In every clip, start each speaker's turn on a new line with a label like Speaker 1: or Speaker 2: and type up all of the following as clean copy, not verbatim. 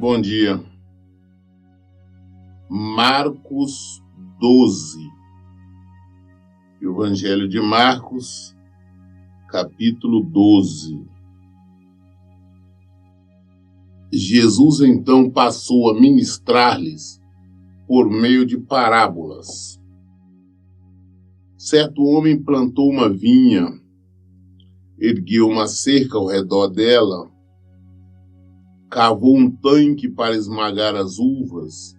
Speaker 1: Bom dia. Marcos 12. Evangelho de Marcos, capítulo 12. Jesus então passou a ministrar-lhes por meio de parábolas. Certo homem plantou uma vinha, ergueu uma cerca ao redor dela, cavou um tanque para esmagar as uvas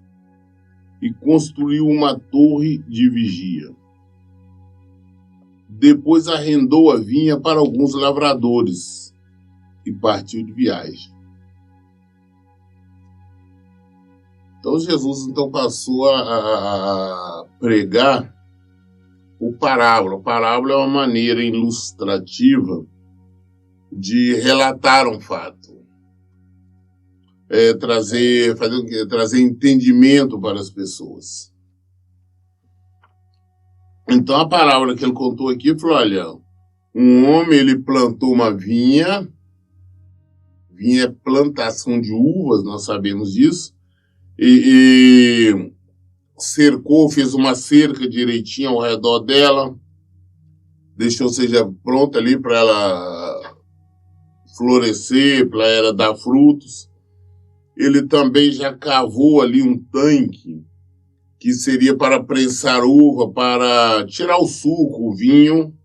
Speaker 1: e construiu uma torre de vigia. Depois arrendou a vinha para alguns lavradores e partiu de viagem. Então Jesus passou a pregar o parábola. A parábola é uma maneira ilustrativa de relatar um fato. Trazer entendimento para as pessoas. Então a parábola que ele contou aqui falou, olha, um homem ele plantou uma vinha é plantação de uvas, nós sabemos disso, e cercou, fez uma cerca direitinho ao redor dela, deixou seja pronta ali para ela florescer, para ela dar frutos. Ele também já cavou ali um tanque que seria para prensar uva, para tirar o suco, o vinho,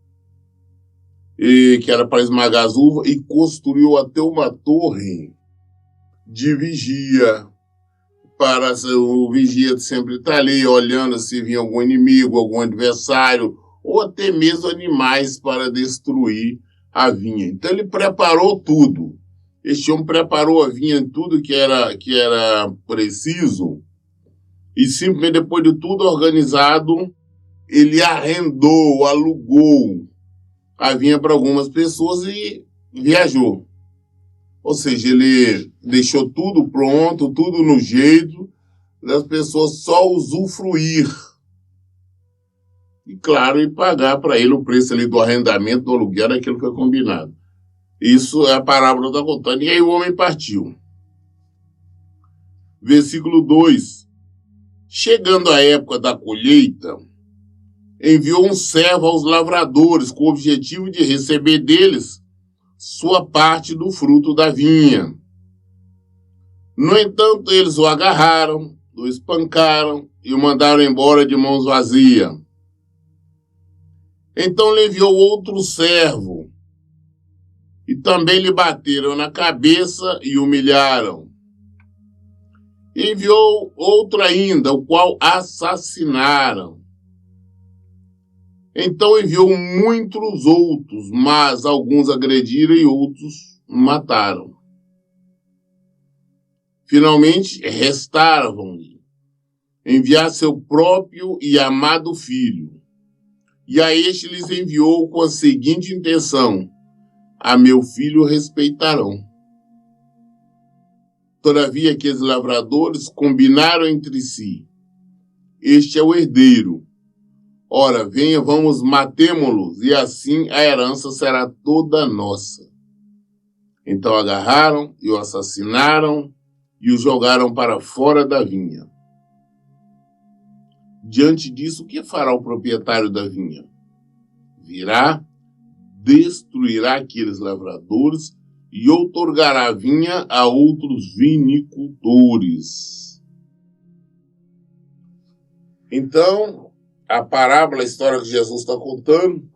Speaker 1: que era para esmagar as uvas, e construiu até uma torre de vigia, para o vigia sempre estar ali, olhando se vinha algum inimigo, algum adversário, ou até mesmo animais para destruir a vinha. Então ele preparou tudo. Este homem preparou a vinha em tudo que era preciso, e simplesmente depois de tudo organizado, ele arrendou, alugou a vinha para algumas pessoas e viajou. Ou seja, ele deixou tudo pronto, tudo no jeito, das pessoas só usufruir. E claro, e pagar para ele o preço ali do arrendamento, do aluguel, daquilo que foi combinado. Isso é a parábola da contando. E aí o homem partiu. Versículo 2. Chegando a época da colheita, enviou um servo aos lavradores com o objetivo de receber deles sua parte do fruto da vinha. No entanto, eles o agarraram, o espancaram e o mandaram embora de mãos vazias. Então lhe enviou outro servo, e também lhe bateram na cabeça e humilharam. Enviou outro ainda, o qual assassinaram. Então enviou muitos outros, mas alguns agrediram e outros mataram. Finalmente, restavam-lhe enviar seu próprio e amado filho. E a este lhes enviou com a seguinte intenção: a meu filho respeitarão. Todavia, aqueles lavradores combinaram entre si: este é o herdeiro. Ora, venha, vamos matemo-los, e assim a herança será toda nossa. Então agarraram e o assassinaram e o jogaram para fora da vinha. Diante disso, o que fará o proprietário da vinha? Virá, destruirá aqueles lavradores e outorgará a vinha a outros vinicultores. Então, a parábola, a história que Jesus está contando,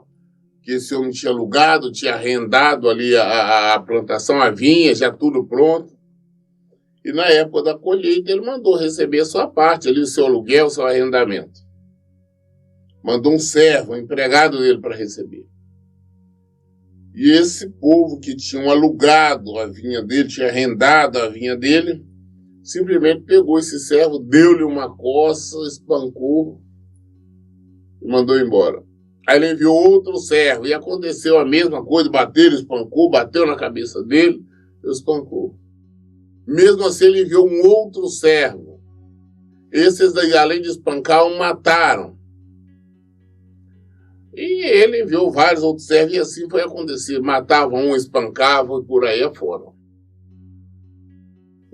Speaker 1: que esse homem tinha alugado, tinha arrendado ali a plantação, a vinha, já tudo pronto. E na época da colheita, ele mandou receber a sua parte, ali o seu aluguel, o seu arrendamento. Mandou um servo, um empregado dele para receber. E esse povo que tinha alugado a vinha dele, tinha arrendado a vinha dele, simplesmente pegou esse servo, deu-lhe uma coça, espancou e mandou embora. Aí ele enviou outro servo e aconteceu a mesma coisa, bateu, espancou, bateu na cabeça dele, espancou. Mesmo assim ele enviou um outro servo. Esses daí, além de espancar, o mataram. E ele enviou vários outros servos e assim foi acontecer. Matavam um, espancavam e por aí afora.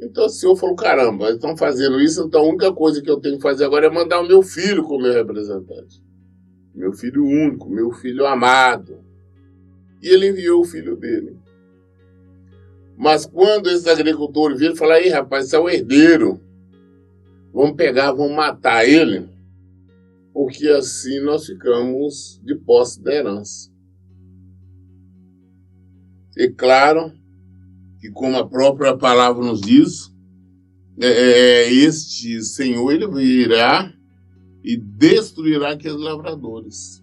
Speaker 1: Então o senhor falou, caramba, eles estão fazendo isso, então a única coisa que eu tenho que fazer agora é mandar o meu filho como meu representante. Meu filho único, meu filho amado. E ele enviou o filho dele. Mas quando esses agricultores viram, falaram, aí rapaz, esse é o herdeiro. Vamos pegar, vamos matar ele, porque assim nós ficamos de posse da herança. E claro que, como a própria palavra nos diz, este Senhor, ele virá e destruirá aqueles lavradores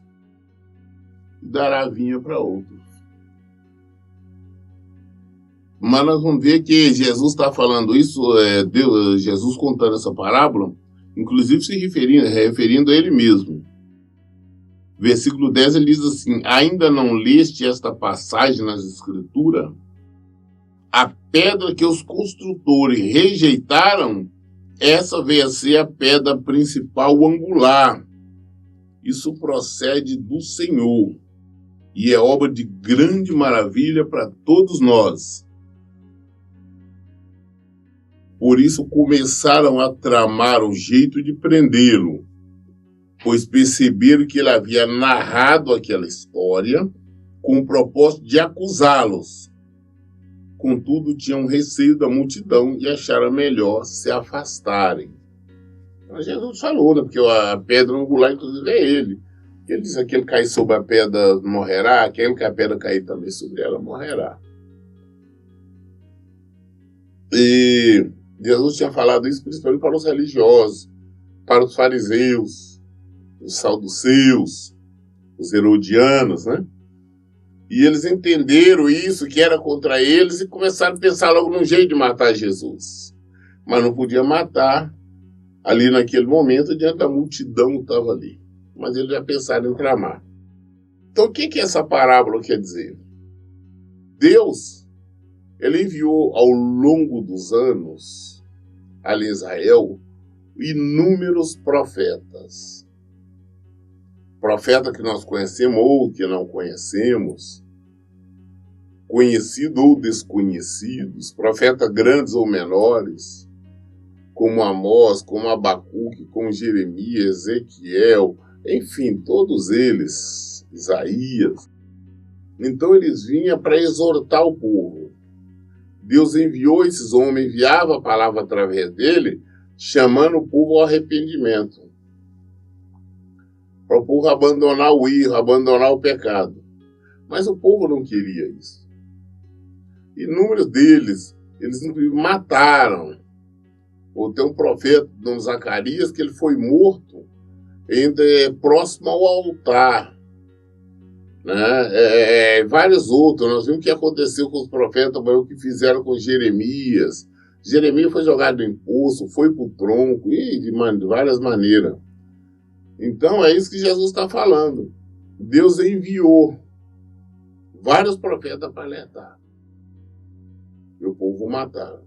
Speaker 1: e dará a vinha para outros. Mas nós vamos ver que Jesus está falando isso, Jesus contando essa parábola, inclusive se referindo a ele mesmo. Versículo 10, ele diz assim, ainda não leste esta passagem nas Escrituras? A pedra que os construtores rejeitaram, essa veio a ser a pedra principal angular. Isso procede do Senhor e é obra de grande maravilha para todos nós. Por isso começaram a tramar o jeito de prendê-lo, pois perceberam que ele havia narrado aquela história com o propósito de acusá-los. Contudo, tinham receio da multidão e acharam melhor se afastarem. Então, Jesus falou, né? Porque a pedra angular, inclusive, é ele. Ele diz, aquele que cair sobre a pedra morrerá, aquele que a pedra cair também sobre ela morrerá. E Jesus tinha falado isso principalmente para os religiosos, para os fariseus, os saduceus, os herodianos, né? E eles entenderam isso, que era contra eles, e começaram a pensar logo num jeito de matar Jesus. Mas não podia matar ali naquele momento, diante da multidão que estava ali. Mas eles já pensaram em tramar. Então o que essa parábola quer dizer? Deus, ele enviou ao longo dos anos a Israel inúmeros profetas. Profeta que nós conhecemos ou que não conhecemos, conhecidos ou desconhecidos, profetas grandes ou menores, como Amós, como Abacuque, como Jeremias, Ezequiel, enfim, todos eles, Isaías. Então eles vinham para exortar o povo. Deus enviou esses homens, enviava a palavra através dele, chamando o povo ao arrependimento. Para o povo abandonar o erro, abandonar o pecado. Mas o povo não queria isso. Inúmeros deles, eles mataram. Ou tem um profeta, Dom Zacarias, que ele foi morto próximo ao altar. Né? Vários outros. Nós vimos o que aconteceu com os profetas, o que fizeram com Jeremias. Jeremias foi jogado em poço, foi para o tronco, e de várias maneiras. Então é isso que Jesus está falando. Deus enviou vários profetas para alertar. E o povo mataram.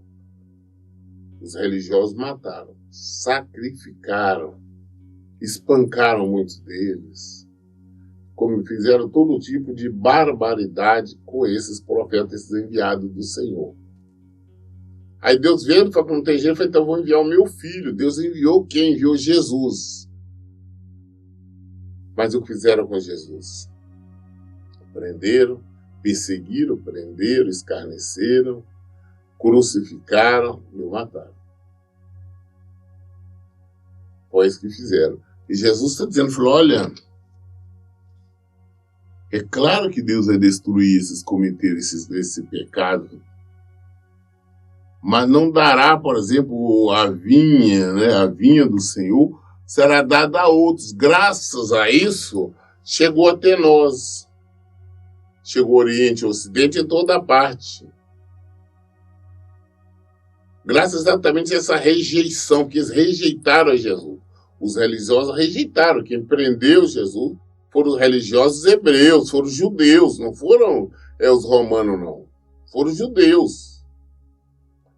Speaker 1: Os religiosos mataram, sacrificaram, espancaram muitos deles, como fizeram todo tipo de barbaridade com esses profetas, esses enviados do Senhor. Aí Deus vendo, falou que não tem jeito, falou, então eu vou enviar o meu filho. Deus enviou quem? Enviou Jesus. Mas o que fizeram com Jesus? Prenderam, perseguiram, prenderam, escarneceram, crucificaram e o mataram. Foi isso que fizeram. E Jesus está dizendo, falou, olha, é claro que Deus vai destruir cometer esse pecado, mas não dará, por exemplo, a vinha, né, a vinha do Senhor será dada a outros. Graças a isso, chegou até nós. Chegou Oriente, Ocidente, em toda parte. Graças exatamente a essa rejeição, que eles rejeitaram a Jesus. Os religiosos rejeitaram. Quem prendeu Jesus foram os religiosos hebreus, foram os judeus, não foram os romanos, não. Foram os judeus.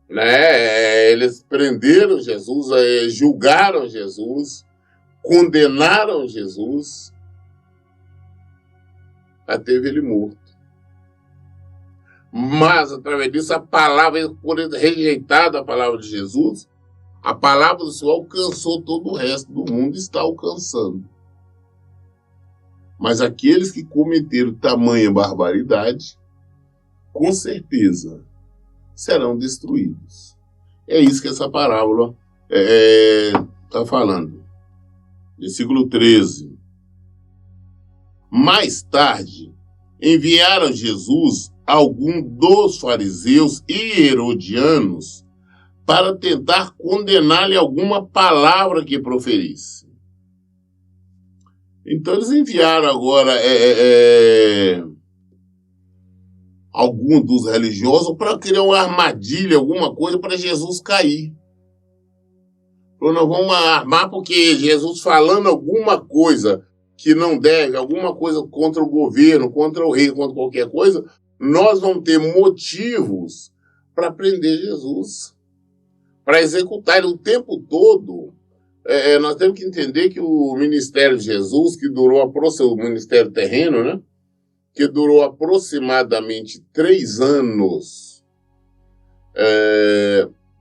Speaker 1: Né? Eles prenderam Jesus, julgaram Jesus, condenaram Jesus, até ver ele morto. Mas, através disso, a palavra, por ele rejeitado a palavra de Jesus, a palavra do Senhor alcançou todo o resto do mundo e está alcançando. Mas aqueles que cometeram tamanha barbaridade, com certeza, serão destruídos. É isso que essa parábola está falando. Versículo 13. Mais tarde, enviaram Jesus algum dos fariseus e herodianos para tentar condenar-lhe alguma palavra que proferisse. Então eles enviaram agora algum dos religiosos para criar uma armadilha, alguma coisa para Jesus cair. Então nós vamos armar porque Jesus falando alguma coisa que não deve, alguma coisa contra o governo, contra o rei, contra qualquer coisa, nós vamos ter motivos para prender Jesus, para executar ele o tempo todo. Nós temos que entender que o ministério de Jesus, que durou o ministério terreno, né? Que durou aproximadamente 3 anos,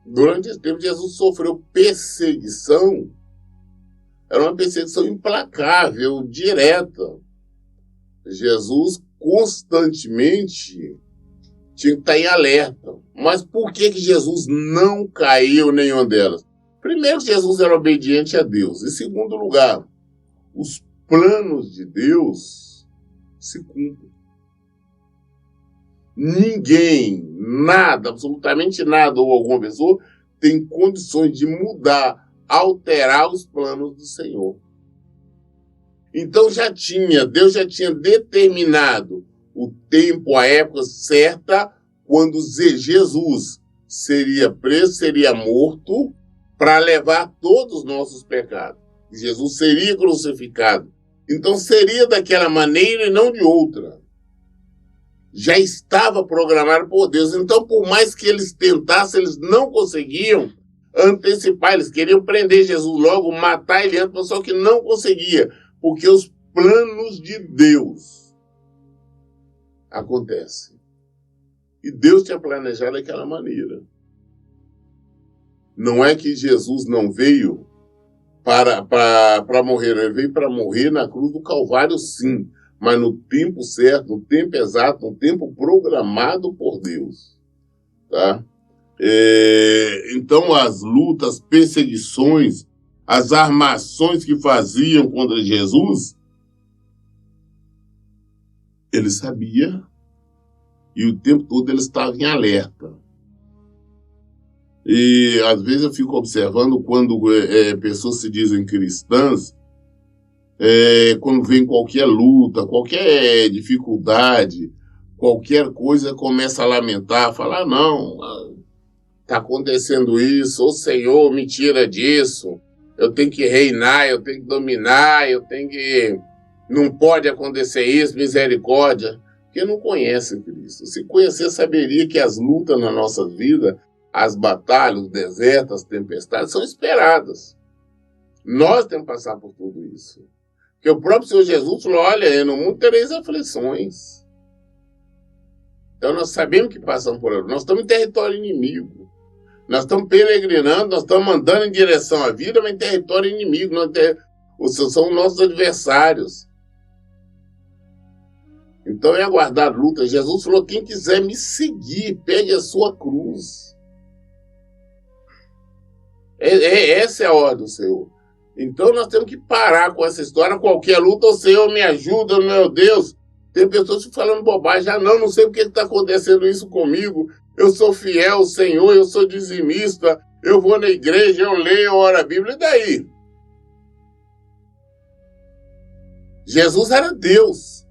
Speaker 1: durante esse tempo Jesus sofreu perseguição. Era uma perseguição implacável, direta. Jesus constantemente tinha que estar em alerta. Mas por que Jesus não caiu em nenhuma delas? Primeiro, Jesus era obediente a Deus. Em segundo lugar, os planos de Deus se cumprem. Ninguém, nada, absolutamente nada, ou alguma pessoa, tem condições de mudar, alterar os planos do Senhor. Então Deus já tinha determinado o tempo, a época certa, quando Jesus seria preso, seria morto, para levar todos os nossos pecados. Jesus seria crucificado. Então seria daquela maneira e não de outra. Já estava programado por Deus. Então, por mais que eles tentassem, eles não conseguiam antecipar. Eles queriam prender Jesus logo, matar ele antes, só que não conseguia. Porque os planos de Deus acontecem. E Deus tinha planejado daquela maneira. Não é que Jesus não veio para morrer, ele veio para morrer na cruz do Calvário, sim, mas no tempo certo, no tempo exato, no tempo programado por Deus. Tá? Então, as lutas, perseguições, as armações que faziam contra Jesus, ele sabia e o tempo todo ele estava em alerta. E às vezes eu fico observando quando pessoas se dizem cristãs, quando vem qualquer luta, qualquer dificuldade, qualquer coisa, começa a lamentar, falar, não, está acontecendo isso, o Senhor me tira disso, eu tenho que reinar, eu tenho que dominar, não pode acontecer isso, misericórdia, porque não conhece Cristo. Se conhecer, saberia que as lutas na nossa vida, as batalhas, os desertos, as tempestades são esperadas. Nós temos que passar por tudo isso. Porque o próprio Senhor Jesus falou, olha, no mundo tereis aflições. Então nós sabemos que passamos por ela. Nós estamos em território inimigo. Nós estamos peregrinando, nós estamos andando em direção à vida, mas em território inimigo. São nossos adversários. Então é aguardar luta. Jesus falou, quem quiser me seguir, pegue a sua cruz. Essa é a ordem do Senhor. Então nós temos que parar com essa história. Qualquer luta, o Senhor me ajuda, meu Deus. Tem pessoas falando bobagem. Não sei por que está acontecendo isso comigo. Eu sou fiel ao Senhor, eu sou dizimista, eu vou na igreja, eu leio, eu oro a Bíblia. E daí? Jesus era Deus.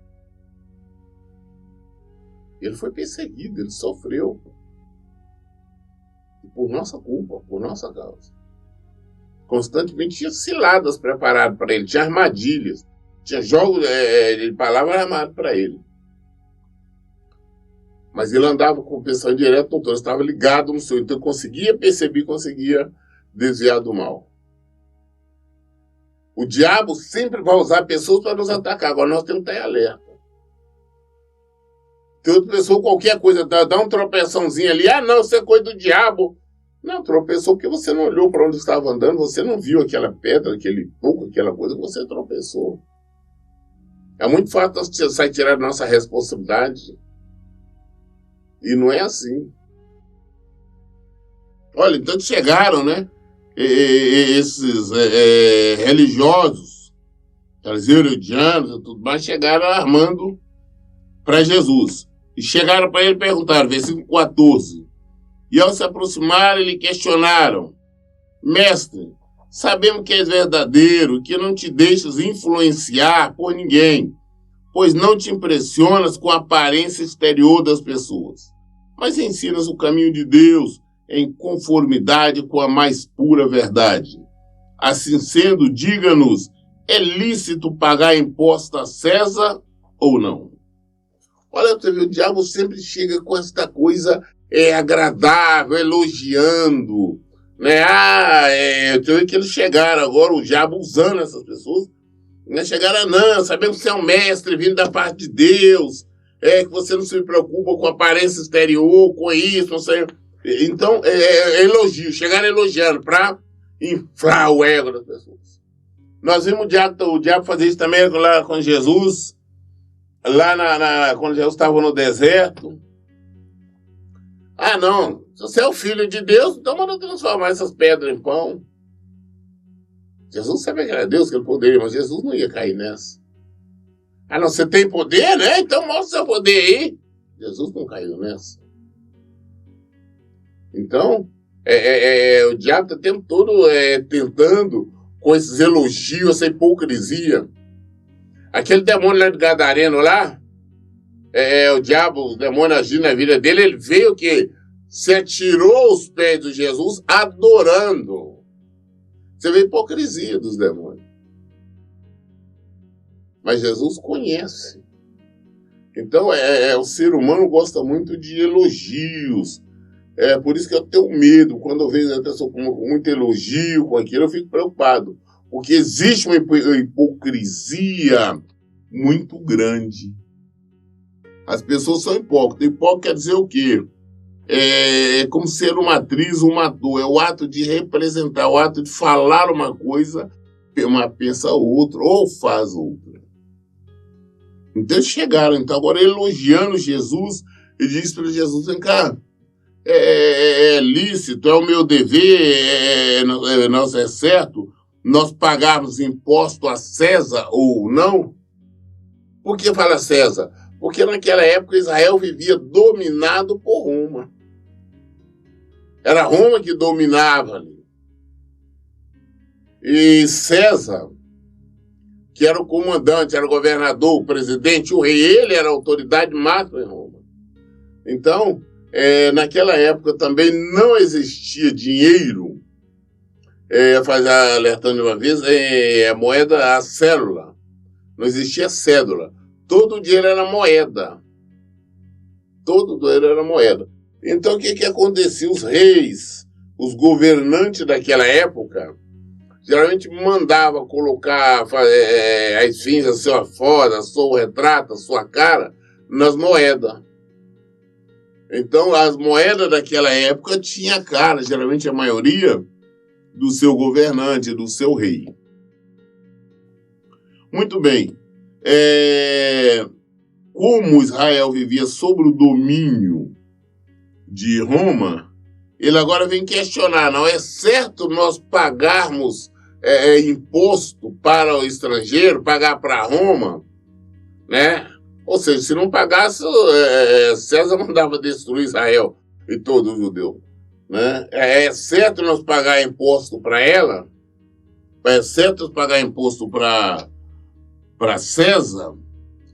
Speaker 1: Ele foi perseguido, ele sofreu. Por nossa culpa, por nossa causa. Constantemente tinha ciladas preparadas para ele, tinha armadilhas, tinha jogos de palavras armados para ele. Mas ele andava com pensando direto no todo, estava ligado no Senhor, então conseguia perceber, conseguia desviar do mal. O diabo sempre vai usar pessoas para nos atacar, agora nós temos que estar em alerta. Tem outra pessoa, qualquer coisa, dá um tropeçãozinho ali, não, isso é coisa do diabo. Não, tropeçou porque você não olhou para onde estava andando, você não viu aquela pedra, aquele pouco, aquela coisa, você tropeçou. É muito fácil nós sair tirar a nossa responsabilidade. E não é assim. Olha, então chegaram, né? Esses religiosos, os herodianos e tudo mais, chegaram armando para Jesus. E chegaram para ele e perguntaram, versículo 14. E ao se aproximarem, lhe questionaram: Mestre, sabemos que és verdadeiro, que não te deixas influenciar por ninguém, pois não te impressionas com a aparência exterior das pessoas, mas ensinas o caminho de Deus em conformidade com a mais pura verdade. Assim sendo, diga-nos, é lícito pagar imposto a César ou não? Olha, você vê, o diabo sempre chega com esta coisa agradável, elogiando, né? Eu tenho que eles chegaram agora, o diabo usando essas pessoas, né? Chegaram, não, sabemos que você é um mestre vindo da parte de Deus, que você não se preocupa com a aparência exterior, com isso, não sei. Então, elogio, chegaram elogiando para inflar o ego das pessoas. Nós vimos o diabo fazer isso também lá com Jesus, lá quando Jesus estava no deserto. Não, se você é o filho de Deus, então manda transformar essas pedras em pão. Jesus sabia que era Deus, que ele poderia, mas Jesus não ia cair nessa. Não, você tem poder, né? Então mostra seu poder aí. Jesus não caiu nessa. Então, o diabo está o tempo todo tentando, com esses elogios, essa hipocrisia. Aquele demônio lá de Gadareno lá, o diabo, o demônio agindo na vida dele, ele veio que se atirou aos pés de Jesus adorando. Você vê a hipocrisia dos demônios. Mas Jesus conhece. Então, o ser humano gosta muito de elogios. Por isso que eu tenho medo. Quando eu vejo a pessoa com muito elogio, com aquilo, eu fico preocupado. Porque existe uma hipocrisia muito grande. As pessoas são hipócritas. Hipócrita quer dizer o quê? É como ser uma atriz, um ator. É o ato de representar, o ato de falar uma coisa, pensa outra, ou faz outra. Então eles chegaram, agora elogiando Jesus, e disse para Jesus, vem cá, é lícito, é o meu dever, nós é certo, nós pagarmos imposto a César ou não? Por que fala César? Porque naquela época Israel vivia dominado por Roma. Era Roma que dominava ali. E César, que era o comandante, era o governador, o presidente, o rei, ele era a autoridade máxima em Roma. Então, naquela época também não existia dinheiro, alertando de uma vez, a moeda, a célula. Não existia cédula. Todo o dinheiro era moeda. Todo o dinheiro era moeda. Então, o que acontecia? Os reis, os governantes daquela época, geralmente mandava colocar as fins, a sua foto, a sua retrato, a sua cara, nas moedas. Então, as moedas daquela época tinham a cara, geralmente a maioria, do seu governante, do seu rei. Muito bem. Como Israel vivia sob o domínio de Roma, ele agora vem questionar, não é certo nós pagarmos imposto para o estrangeiro, pagar para Roma, né? Ou seja, se não pagasse, César mandava destruir Israel e todo judeu, né? É certo nós pagar imposto para ela? É certo nós pagar imposto para César?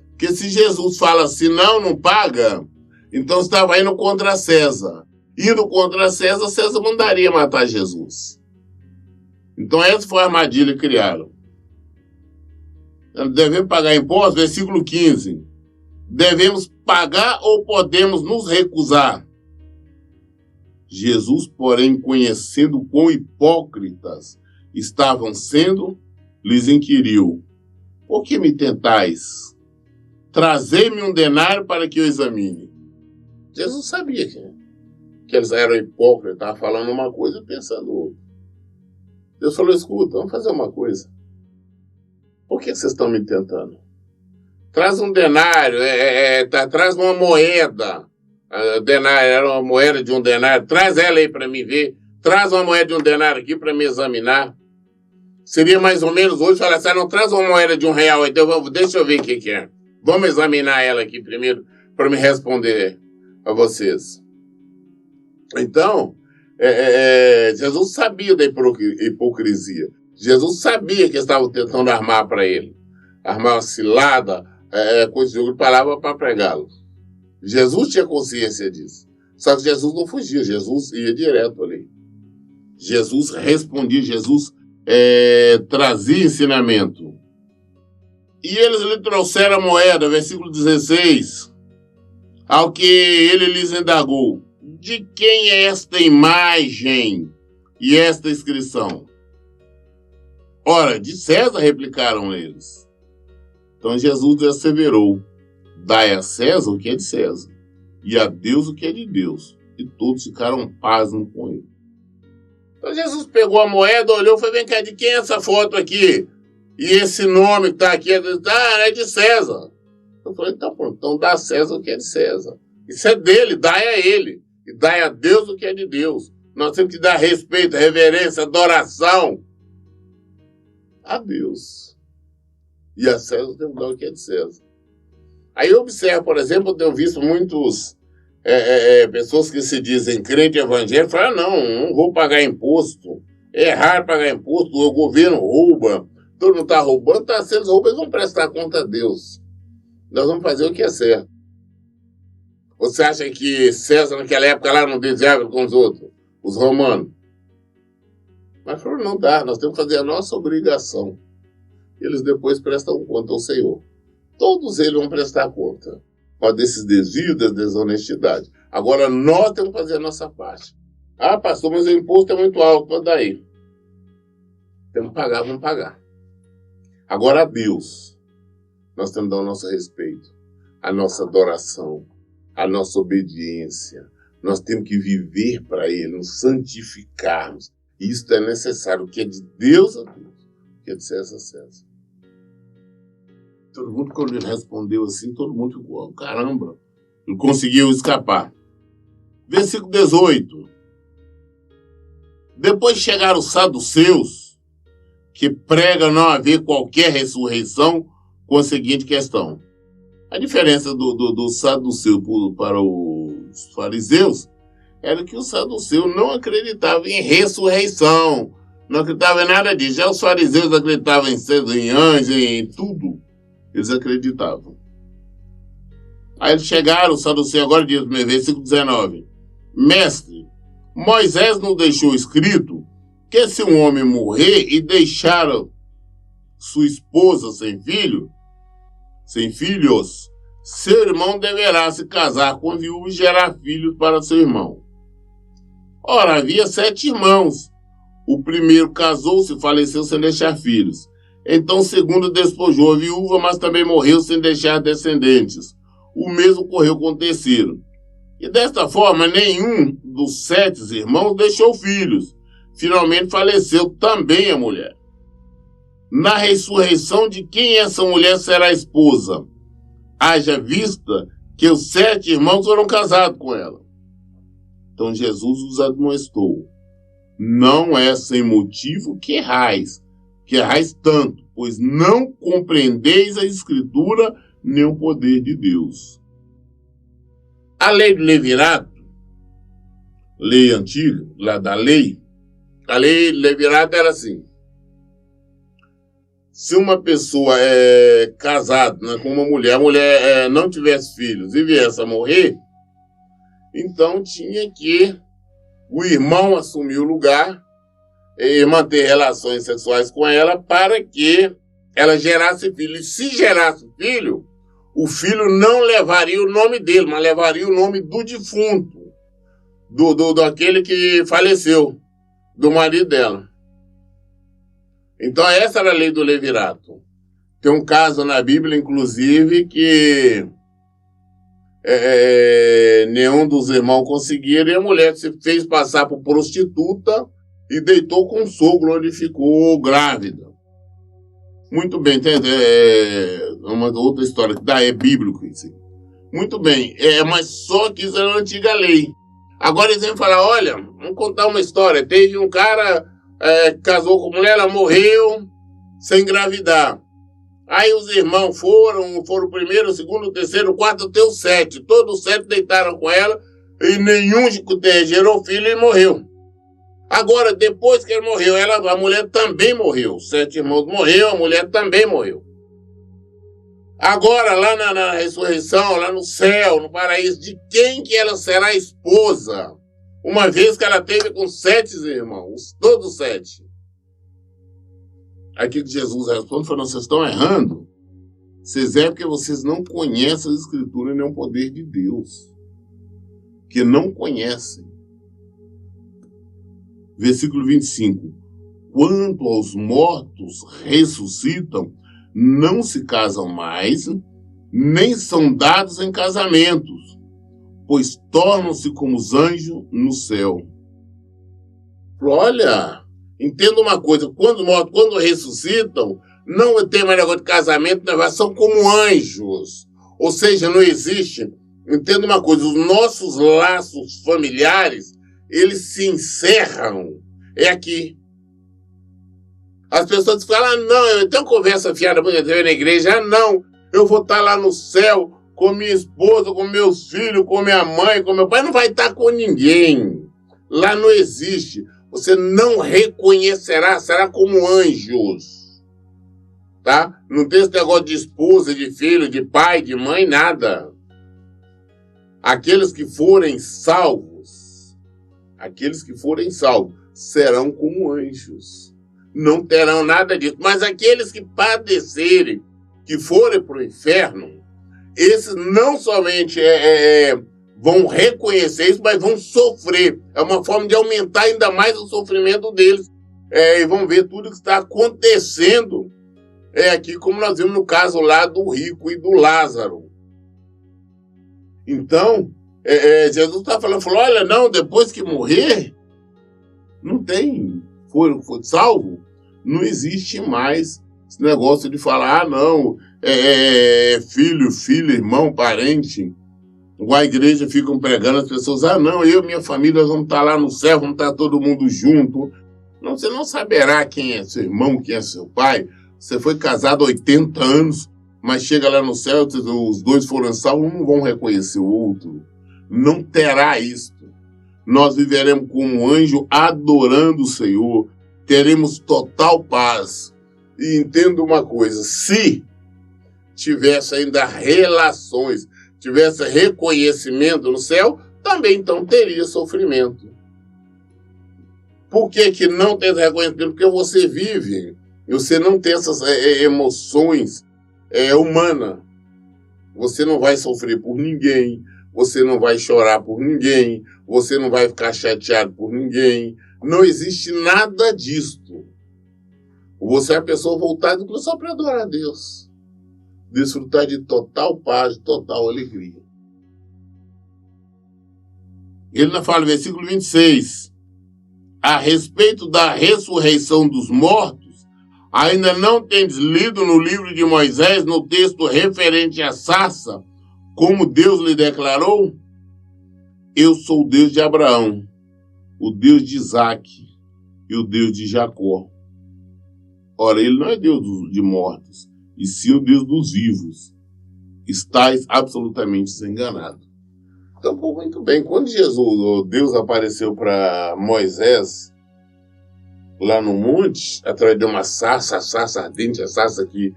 Speaker 1: Porque se Jesus fala assim, não paga, então estava indo contra César. Indo contra César, César mandaria matar Jesus. Então essa foi a armadilha que criaram. Devemos pagar impostos, versículo 15. Devemos pagar ou podemos nos recusar? Jesus, porém, conhecendo quão hipócritas estavam sendo, lhes inquiriu: por que me tentais? trazei-me um denário para que eu examine. Jesus sabia que eles eram hipócritas, estavam falando uma coisa e pensando outra. Deus falou, escuta, vamos fazer uma coisa. Por que vocês estão me tentando? Traz um denário, traz uma moeda. Denário era uma moeda de um denário. Traz ela aí para mim ver. Traz uma moeda de um denário aqui para me examinar. Seria mais ou menos hoje falar assim, não traz uma moeda de R$1. Então deixa eu ver o que é. Vamos examinar ela aqui primeiro para me responder a vocês. Então, Jesus sabia da hipocrisia. Jesus sabia que estavam tentando armar para ele. Armar uma cilada, coisa de outra palavra para pregá-lo. Jesus tinha consciência disso. Só que Jesus não fugia, Jesus ia direto ali. Jesus respondia, Jesus trazia ensinamento. E eles lhe trouxeram a moeda, versículo 16. Ao que ele lhes indagou, de quem é esta imagem e esta inscrição? Ora, de César, replicaram eles. Então Jesus asseverou, dai a César o que é de César, e a Deus o que é de Deus. E todos ficaram pasmos com ele. Então Jesus pegou a moeda, olhou e falou, vem cá, de quem é essa foto aqui? E esse nome que está aqui, é de César. Eu falei, então pronto, então dá a César o que é de César. Isso é dele, dai a ele. E dai a Deus o que é de Deus. Nós temos que dar respeito, reverência, adoração a Deus. E a César temos que dar o que é de César. Aí eu observo, por exemplo, eu tenho visto muitos pessoas que se dizem crente evangélico, falam, não vou pagar imposto. É raro pagar imposto, o governo rouba. Todo mundo está roubando, se eles roubam, eles vão prestar conta a Deus. Nós vamos fazer o que é certo. Você acha que César, naquela época, lá não desejava com os outros? Os romanos? Mas falou, não dá, nós temos que fazer a nossa obrigação. Eles depois prestam conta ao Senhor. Todos eles vão prestar conta desses desvios, da desonestidade. Agora, nós temos que fazer a nossa parte. Ah, pastor, mas o imposto é muito alto, quanto daí? Temos que pagar, vamos pagar. Agora, a Deus, nós temos que dar o nosso respeito, a nossa adoração, a nossa obediência. Nós temos que viver para Ele, nos santificarmos. Isso é necessário. O que é de Deus a Deus, o que é de César a César. Todo mundo, quando ele respondeu assim, todo mundo ficou, caramba, ele conseguiu escapar. Versículo 18. Depois chegaram os saduceus, que pregam não haver qualquer ressurreição, com a seguinte questão. A diferença do saduceu para os fariseus era que os saduceus não acreditavam em ressurreição, não acreditavam em nada disso. Já os fariseus acreditavam em anjos, em tudo. Eles acreditavam. Aí eles chegaram, o saduceu agora diz, versículo 19. Mestre, Moisés não deixou escrito que se um homem morrer e deixar sua esposa sem filhos, seu irmão deverá se casar com a viúva e gerar filhos para seu irmão. Ora, havia 7 irmãos. O primeiro casou-se e faleceu sem deixar filhos. Então o segundo despojou a viúva, mas também morreu sem deixar descendentes. O mesmo ocorreu com o terceiro. E desta forma, nenhum dos 7 irmãos deixou filhos. Finalmente faleceu também a mulher. Na ressurreição de quem essa mulher será esposa? Haja vista que os 7 irmãos foram casados com ela. Então Jesus os admoestou. Não é sem motivo que errais tanto, pois não compreendeis a Escritura nem o poder de Deus. A lei do Levirato, lei antiga, lá da lei, a lei do Levirato era assim. Se uma pessoa é casada, né, com uma mulher, a mulher não tivesse filhos e viesse a morrer, então tinha que o irmão assumir o lugar e manter relações sexuais com ela para que ela gerasse filho. E se gerasse filho, o filho não levaria o nome dele, mas levaria o nome do defunto, daquele que faleceu, do marido dela. Então essa era a lei do Levirato. Tem um caso na Bíblia, inclusive, que nenhum dos irmãos conseguiram e a mulher se fez passar por prostituta e deitou com o sogro, onde ficou grávida. Muito bem, tem uma outra história que é bíblico isso. Muito bem, mas só que isso era a antiga lei. Agora eles vêm falar, olha, vamos contar uma história. Teve um cara que casou com a mulher, ela morreu sem engravidar. Aí os irmãos foram o primeiro, o segundo, o terceiro, o quarto, até o 7. Todos os 7 deitaram com ela e nenhum gerou filho e morreu. Agora, depois que ele morreu, a mulher também morreu. Os 7 irmãos morreram, a mulher também morreu. Agora, lá na ressurreição, lá no céu, no paraíso, de quem que ela será esposa? Uma vez que ela teve com 7 irmãos, todos 7. Aqui que Jesus responde, falou, vocês estão errando. Vocês erram porque vocês não conhecem as Escrituras nem o poder de Deus. Que não conhecem. Versículo 25. Quanto aos mortos ressuscitam, não se casam mais, nem são dados em casamentos, pois tornam-se como os anjos no céu. Olha, entenda uma coisa, quando ressuscitam, não tem mais negócio de casamento, são como anjos. Ou seja, não existe, entenda uma coisa, os nossos laços familiares, eles se encerram, aqui. As pessoas falam, não, eu tenho uma conversa fiada na igreja, não, eu vou estar lá no céu com minha esposa, com meus filhos, com minha mãe, com meu pai, não vai estar com ninguém. Lá não existe. Você não reconhecerá, será como anjos. Tá? Não tem esse negócio de esposa, de filho, de pai, de mãe, nada. Aqueles que forem salvos, serão como anjos. Não terão nada disso. Mas aqueles que padecerem, que forem para o inferno, esses não somente vão reconhecer isso, mas vão sofrer. É uma forma de aumentar ainda mais o sofrimento deles. E vão ver tudo que está acontecendo aqui, como nós vimos no caso lá do rico e do Lázaro. Então, Jesus está falando, olha, não, depois que morrer, não tem, foi salvo, não existe mais esse negócio de falar, não, filho, irmão, parente. Igual a igreja ficam pregando as pessoas, não, eu e minha família vamos estar lá no céu, vamos estar todo mundo junto. Não, você não saberá quem é seu irmão, quem é seu pai. Você foi casado há 80 anos, mas chega lá no céu, os dois foram salvos, não vão reconhecer o outro. Não terá isto. Nós viveremos como um anjo adorando o Senhor, teremos total paz. E entenda uma coisa, se tivesse ainda relações, tivesse reconhecimento no céu, também então teria sofrimento. Por que não tem reconhecimento? Porque você vive, você não tem essas emoções humanas. Você não vai sofrer por ninguém, você não vai chorar por ninguém, você não vai ficar chateado por ninguém. Não existe nada disto. Você é a pessoa voltada só para adorar a Deus. Desfrutar de total paz, de total alegria. Ele ainda fala no versículo 26. A respeito da ressurreição dos mortos, ainda não tendes lido no livro de Moisés, no texto referente à sarça, como Deus lhe declarou? Eu sou o Deus de Abraão, o Deus de Isaac e o Deus de Jacó. Ora, ele não é Deus de mortos, e sim o Deus dos vivos. Estais absolutamente enganados. Então, muito bem, quando Deus apareceu para Moisés, lá no monte, através de uma sarça, a sarça ardente, a sarça que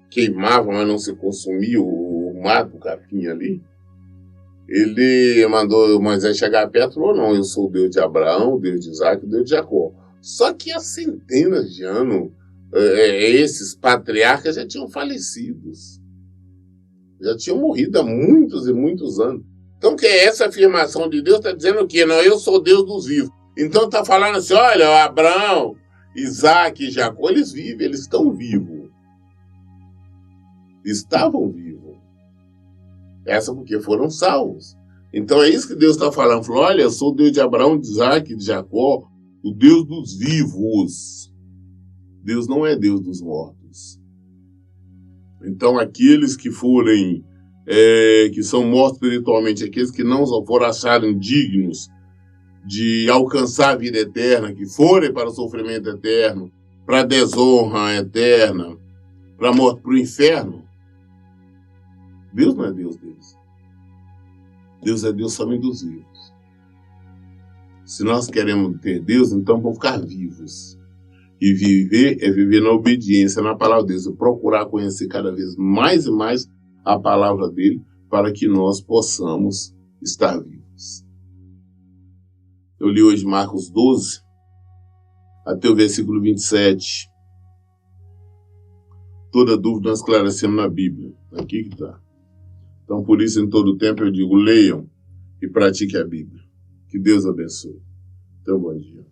Speaker 1: queimava, mas não se consumia, o mato, o capim ali, ele mandou Moisés chegar perto e falou, não, eu sou o Deus de Abraão, o Deus de Isaac, o Deus de Jacó. Só que há centenas de anos, esses patriarcas já tinham falecido. Já tinham morrido há muitos e muitos anos. Então, que essa afirmação de Deus está dizendo o quê? Não, eu sou Deus dos vivos. Então, está falando assim, olha, Abraão, Isaac e Jacó, eles vivem, eles estão vivos. estavam vivos. Essa porque foram salvos. Então é isso que Deus está falando. Falou, olha, eu sou o Deus de Abraão, de Isaac, de Jacó, o Deus dos vivos. Deus não é Deus dos mortos. Então aqueles que forem, que são mortos espiritualmente, aqueles que não foram achados dignos de alcançar a vida eterna, que forem para o sofrimento eterno, para a desonra eterna, para a morte, para o inferno, Deus não é Deus deles. Deus é Deus somente dos vivos. Se nós queremos ter Deus, então vamos ficar vivos. E viver é viver na obediência, na palavra de Deus, e procurar conhecer cada vez mais e mais a palavra dele, para que nós possamos estar vivos. Eu li hoje Marcos 12, até o versículo 27. Toda dúvida nós esclarecemos na Bíblia. Aqui que está. Então, por isso, em todo tempo, eu digo, leiam e pratiquem a Bíblia. Que Deus abençoe. Então, bom dia.